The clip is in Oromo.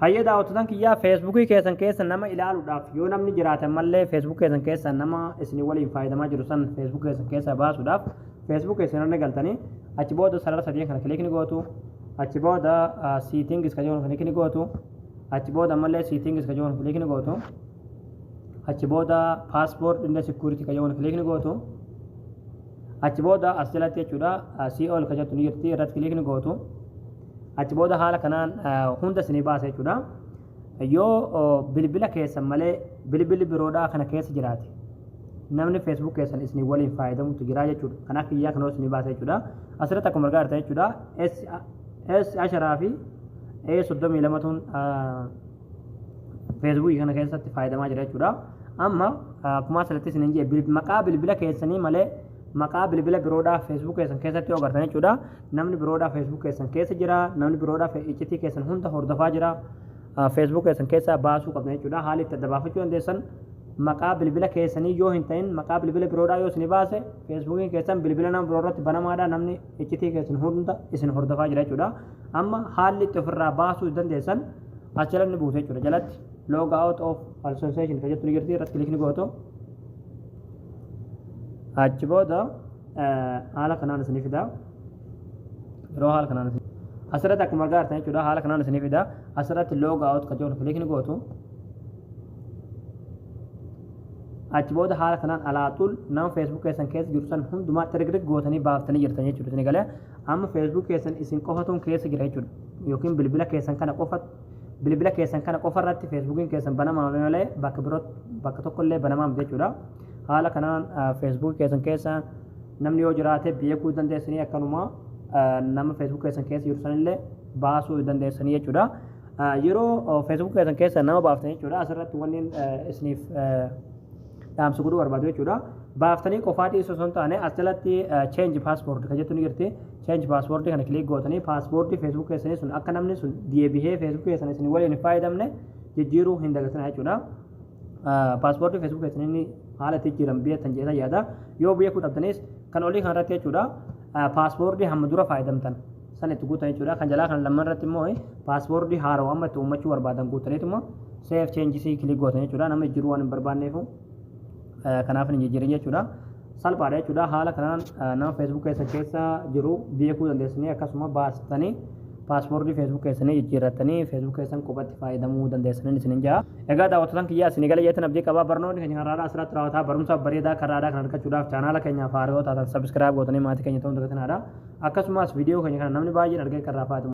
Hayyee daawwattoota kiyyaa feesbuukii keessan keessa nama ilaaluudhaaf yoo namni jiraatan mallee feesbuukii keessan keessa nama isin waliin fayyadamaa jiru san feesbuukii keessan keessa baasuudhaaf feesbuukii keessan irra galtanii achi booda sarara sadii kana kilikni gootu achi booda siitingis ka jedhamu kilikni gootu achi booda mallee siitingis ka jedhamu kilikni gootu achi booda paaspoort inda sikuuritii ka jedhamu kilikni gootu achi booda as jalatti jechuudha si'ool ka jettu ni jirti irratti kilikni gootu achi booda haala kanaan hunda isinii baasa jechuudha yoo bilbila keessan malee bilbilli biroodhaa kana keessa jiraate namni feesbuuk keessan isinii waliin fayyadamutu jira jechuudha kan akka iyyaa kanoo isinii baasa jechuudha asirratti akkuma argaa jirtan jechuudha S10 fi A32 feesbuukii kana keessatti fayyadamaa jira jechuudha amma akkuma asirratti isiniin jedhe maqaa bilbila keessanii malee maqaa bilbila biroodhaa feesbuuk keessan keessatti yoo agartan jechuudha namni biroodhaa feesbuuk keessan keessa jira namni biroodhaa iccitii keessan hunda hordofaa jira feesbuuk keessan keessaa baasuu qabna jechuudha haala itti adda baafachuu dandeessan maqaa bilbila keessanii yoo hin ta'in maqaa bilbila biroodhaa yoo isin baase feesbuukiin keessan bilbila nama biroo irratti banamaadha namni iccitii keessan hunda isin hordofaa jira jechuudha amma haalli itti ofirraa baasuu dandeessan as jalatti buuse jechuudha jalatti log out of association kan jettu ni jirti irratti kilikni gootu achi booda haala kanaan isinii fida yeroo haala kanaan asirratti akkuma argaa jirtan jechuudha haala kanaan isinii fida asirratti log out ka jedhu kilikni gootu achi booda haala kanaan alaaxuul nama feesbuuk keessan keessa jiru san hundumaa tirigrig gootanii baaftanii jirtan jechuudha isin galee amma feesbuuk keessan isin qofatuun keessa jira jechuudha yookiin bilbila keessan kana qofa irratti feesbuukiin keessan banamaa malee bakka tokkollee banamaa jechuudha haala kanaan feesbuuk keessan keessa namni yoo jiraate beekuu dandeessanii akkanuma nama feesbuuk keessan keessa jiru sanillee baasuu dandeessanii jechuudha yeroo feesbuuk keessan keessa nama baaftanii jechuudha asirratti wanni isiniif dhaamsa godhuu barbaadu jechuudha baaftanii qofaa dhiisuu osoo hin taane as jalatti change passport kan jettu ni jirti change passport kana kilik gootanii paaspoortii feesbuuk keessanii sun akka namni sun deebihee feesbuuk keessan isin waliin hin fayyadamne jijjiiruu hin dagatina jechuudha paaspoortii feesbuuk keessanii haala itti jiran beektan jedhan yaada yoo beekuu dhabdanis kan olii kan irratti jechuudha paaspoortii hamma dura fayyadamtan san itti guutan jechuudha kan jalaa kan lamman irratti immoo paaspoortii haarawaa amma itti uummachuu barbaadan guutaniituma seef cheenjisii kilik gootan jechuudha nama jiruu waan hin barbaanneefu kanaaf hin jijjiirin jechuudha salphaadha jechuudha haala kanaan nama feesbuuk keessa jiru beekuu dandeessanii akkasuma baastanii paaspoortii feesbuuk keessanii jijjiirrattanii feesbuuk keessan qofatti fayyadamuu dandeessanii isinin jaa egaa daawwattoota kiyyaa isin galee jettan abdii qabaa barnoonni keenya karaadhaa asirratti raawwataa barumsaaf bareedaa karaadhaa kan argachuudhaaf chaanaala keenyaaf haaraa yoo taatan sabskiraayib gootanii maatii keenya ta'uun dagatanaadha akkasumas viidiyoo keenya kana namni baay'een argee kan raafatu